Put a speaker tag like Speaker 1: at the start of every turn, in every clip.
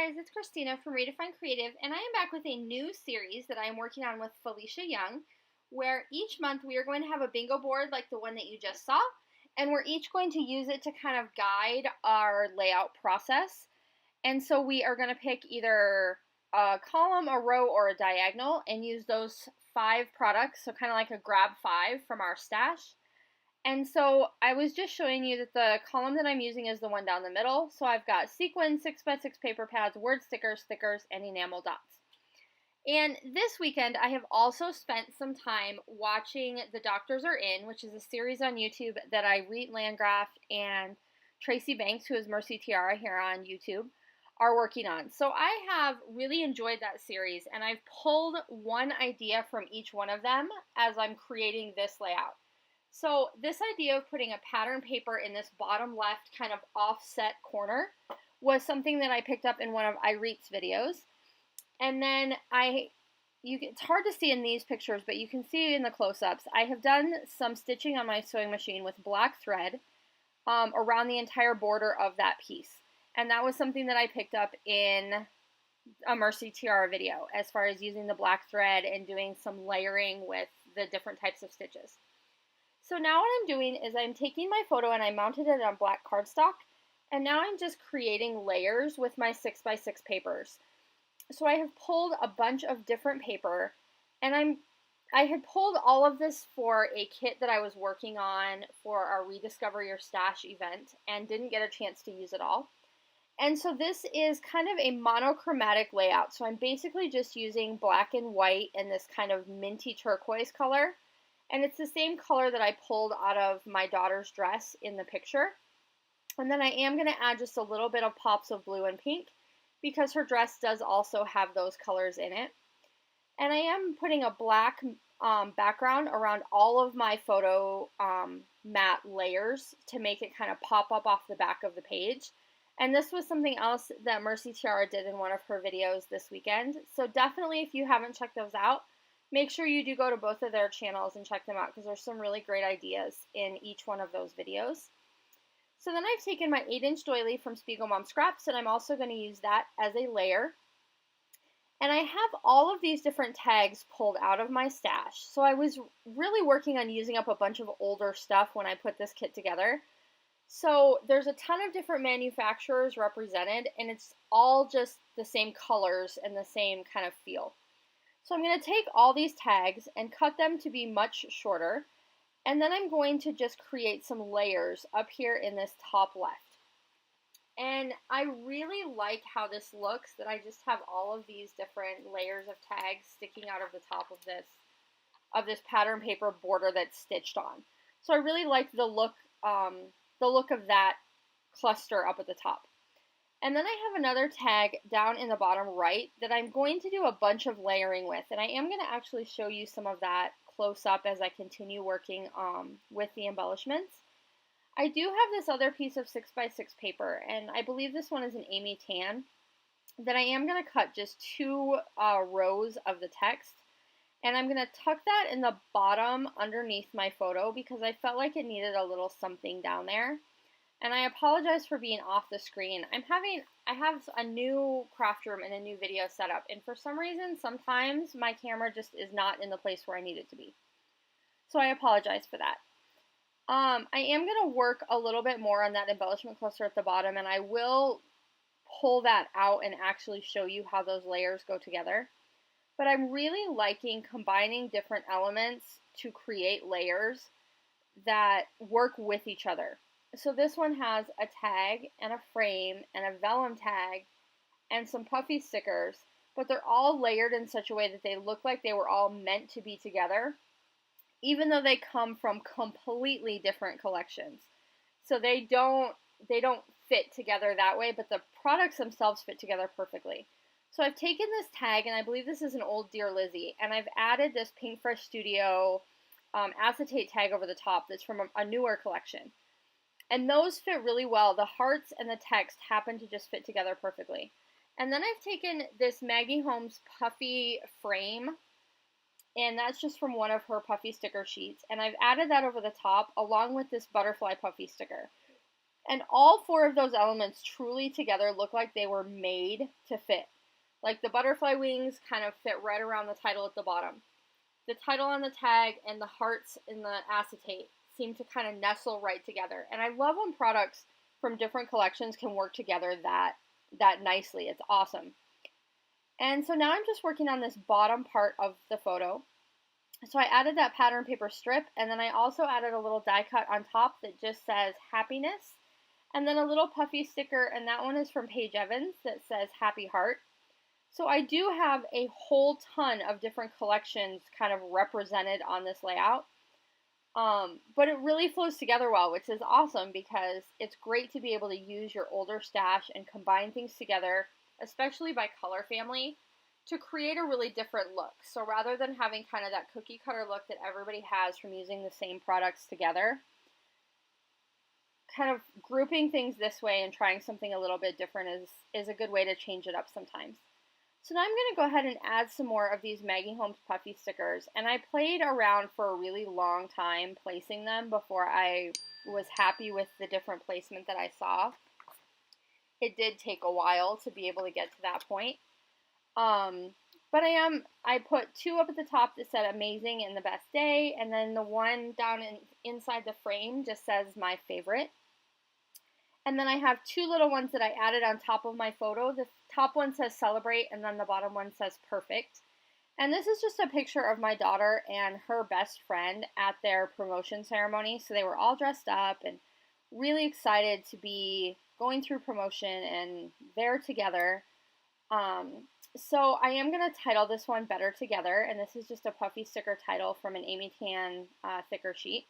Speaker 1: guys, it's Christina from Redefine Creative, and I am back with a new series that I am working on with Felicia Young, where each month we are going to have a bingo board like the one that you just saw, and we're each going to use it to kind of guide our layout process. And so we are going to pick either a column, a row, or a diagonal and use those 5 products, so kind of like a grab 5 from our stash. And so I was just showing you that the column that I'm using is the one down the middle. So I've got sequin, 6x6 paper pads, word stickers, and enamel dots. And this weekend I have also spent some time watching The Doctors Are In, which is a series on YouTube that Reet Landgraf and Tracy Banks, who is Mercy Tiara here on YouTube, are working on. So I have really enjoyed that series, and I've pulled one idea from each one of them as I'm creating this layout. So this idea of putting a pattern paper in this bottom left kind of offset corner was something that I picked up in one of Reet's videos. And then it's hard to see in these pictures, but you can see in the close-ups, I have done some stitching on my sewing machine with black thread around the entire border of that piece. And that was something that I picked up in a Mercy Tiara video, as far as using the black thread and doing some layering with the different types of stitches. So now what I'm doing is I'm taking my photo and I mounted it on black cardstock, and now I'm just creating layers with my 6x6 papers. So I have pulled a bunch of different paper, and I had pulled all of this for a kit that I was working on for our Rediscover Your Stash event and didn't get a chance to use it all. And so this is kind of a monochromatic layout. So I'm basically just using black and white and this kind of minty turquoise color. And it's the same color that I pulled out of my daughter's dress in the picture. And then I am going to add just a little bit of pops of blue and pink because her dress does also have those colors in it. And I am putting a black background around all of my photo mat layers to make it kind of pop up off the back of the page. And this was something else that Mercy Tiara did in one of her videos this weekend. So definitely, if you haven't checked those out, make sure you do go to both of their channels and check them out because there's some really great ideas in each one of those videos. So then I've taken my 8-inch doily from Spiegel Mom Scraps, and I'm also going to use that as a layer. And I have all of these different tags pulled out of my stash. So I was really working on using up a bunch of older stuff when I put this kit together. So there's a ton of different manufacturers represented, and it's all just the same colors and the same kind of feel. So I'm going to take all these tags and cut them to be much shorter, and then I'm going to just create some layers up here in this top left. And I really like how this looks, that I just have all of these different layers of tags sticking out of the top of this pattern paper border that's stitched on. So I really like the look of that cluster up at the top. And then I have another tag down in the bottom right that I'm going to do a bunch of layering with. And I am going to actually show you some of that close up as I continue working with the embellishments. I do have this other piece of 6x6 paper, and I believe this one is an Amy Tan, that I am going to cut just 2 rows of the text. And I'm going to tuck that in the bottom underneath my photo because I felt like it needed a little something down there. And I apologize for being off the screen. I have a new craft room and a new video set up, and for some reason, sometimes my camera just is not in the place where I need it to be. So I apologize for that. I am going to work a little bit more on that embellishment cluster at the bottom, and I will pull that out and actually show you how those layers go together. But I'm really liking combining different elements to create layers that work with each other. So this one has a tag and a frame and a vellum tag and some puffy stickers, but they're all layered in such a way that they look like they were all meant to be together, even though they come from completely different collections. So they don't fit together that way, but the products themselves fit together perfectly. So I've taken this tag, and I believe this is an old Dear Lizzie, and I've added this Pink Fresh Studio acetate tag over the top that's from a newer collection. And those fit really well. The hearts and the text happen to just fit together perfectly. And then I've taken this Maggie Holmes puffy frame, and that's just from one of her puffy sticker sheets. And I've added that over the top along with this butterfly puffy sticker. And all four of those elements truly together look like they were made to fit. Like the butterfly wings kind of fit right around the title at the bottom. The title on the tag and the hearts in the acetate seem to kind of nestle right together. And I love when products from different collections can work together that nicely. It's awesome. And so now I'm just working on this bottom part of the photo. So I added that pattern paper strip, and then I also added a little die cut on top that just says happiness, and then a little puffy sticker, and that one is from Paige Evans that says happy heart. So I do have a whole ton of different collections kind of represented on this layout. But it really flows together well, which is awesome because it's great to be able to use your older stash and combine things together, especially by color family, to create a really different look. So rather than having kind of that cookie cutter look that everybody has from using the same products together, kind of grouping things this way and trying something a little bit different is a good way to change it up sometimes. So now I'm going to go ahead and add some more of these Maggie Holmes puffy stickers, and I played around for a really long time placing them before I was happy with the different placement that I saw. It did take a while to be able to get to that point. But I put two up at the top that said amazing and the best day, and then the one down inside the frame just says my favorite. And then I have two little ones that I added on top of my photo. The top one says celebrate, and then the bottom one says perfect. And this is just a picture of my daughter and her best friend at their promotion ceremony. So they were all dressed up and really excited to be going through promotion and there together. So I am going to title this one Better Together, and this is just a puffy sticker title from an Amy Tan thicker sheet.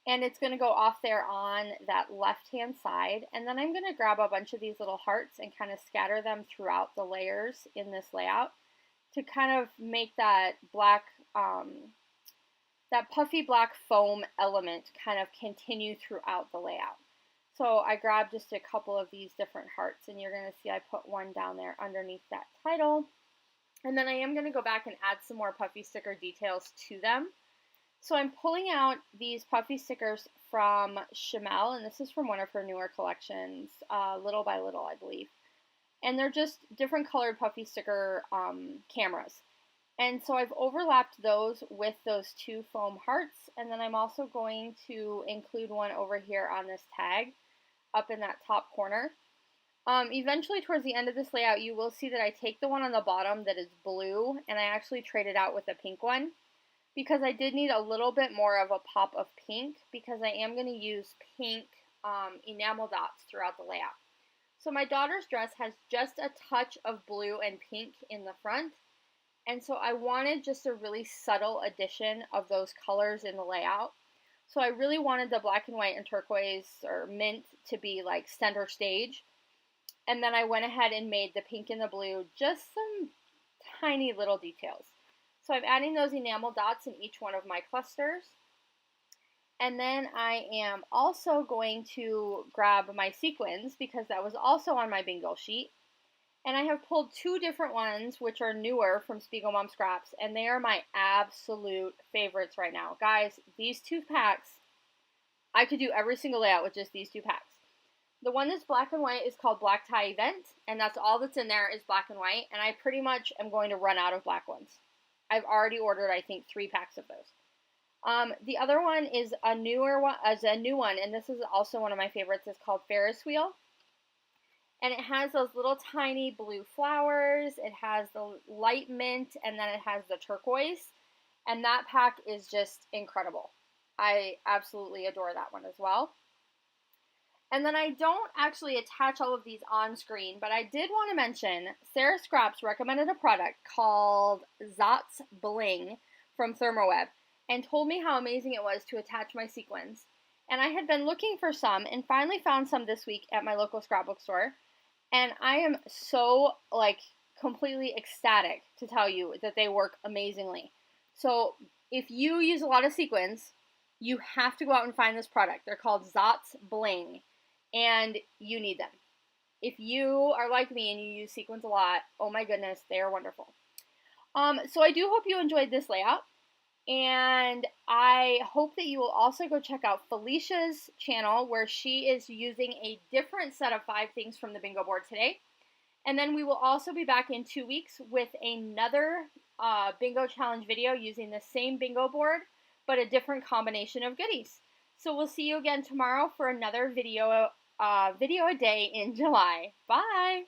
Speaker 1: And it's going to go off there on that left-hand side. And then I'm going to grab a bunch of these little hearts and kind of scatter them throughout the layers in this layout to kind of make that black, that puffy black foam element kind of continue throughout the layout. So I grabbed just a couple of these different hearts, and you're going to see I put one down there underneath that title. And then I am going to go back and add some more puffy sticker details to them. So I'm pulling out these puffy stickers from Shamel, and this is from one of her newer collections, Little by Little, I believe. And they're just different colored puffy sticker cameras. And so I've overlapped those with those two foam hearts, and then I'm also going to include one over here on this tag up in that top corner. Eventually towards the end of this layout, you will see that I take the one on the bottom that is blue, and I actually trade it out with a pink one, because I did need a little bit more of a pop of pink, because I am going to use pink enamel dots throughout the layout. So my daughter's dress has just a touch of blue and pink in the front, and so I wanted just a really subtle addition of those colors in the layout. So I really wanted the black and white and turquoise or mint to be like center stage, and then I went ahead and made the pink and the blue just some tiny little details. So I'm adding those enamel dots in each one of my clusters. And then I am also going to grab my sequins, because that was also on my bingo sheet. And I have pulled two different ones, which are newer from Spiegel Mom Scraps, and they are my absolute favorites right now. Guys, these two packs, I could do every single layout with just these two packs. The one that's black and white is called Black Tie Event, and that's all that's in there is black and white, and I pretty much am going to run out of black ones. I've already ordered, I think, 3 packs of those. The other one is a new one, and this is also one of my favorites. It's called Ferris Wheel. And it has those little tiny blue flowers. It has the light mint, and then it has the turquoise. And that pack is just incredible. I absolutely adore that one as well. And then I don't actually attach all of these on screen, but I did want to mention Sarah Scraps recommended a product called Zotz Bling from Thermoweb and told me how amazing it was to attach my sequins. And I had been looking for some and finally found some this week at my local scrapbook store. And I am so, completely ecstatic to tell you that they work amazingly. So if you use a lot of sequins, you have to go out and find this product. They're called Zotz Bling. And you need them. If you are like me and you use sequins a lot, oh my goodness, they are wonderful. So I do hope you enjoyed this layout. And I hope that you will also go check out Felicia's channel where she is using a different set of 5 things from the bingo board today. And then we will also be back in 2 weeks with another bingo challenge video using the same bingo board, but a different combination of goodies. So we'll see you again tomorrow for another video a day in July. Bye!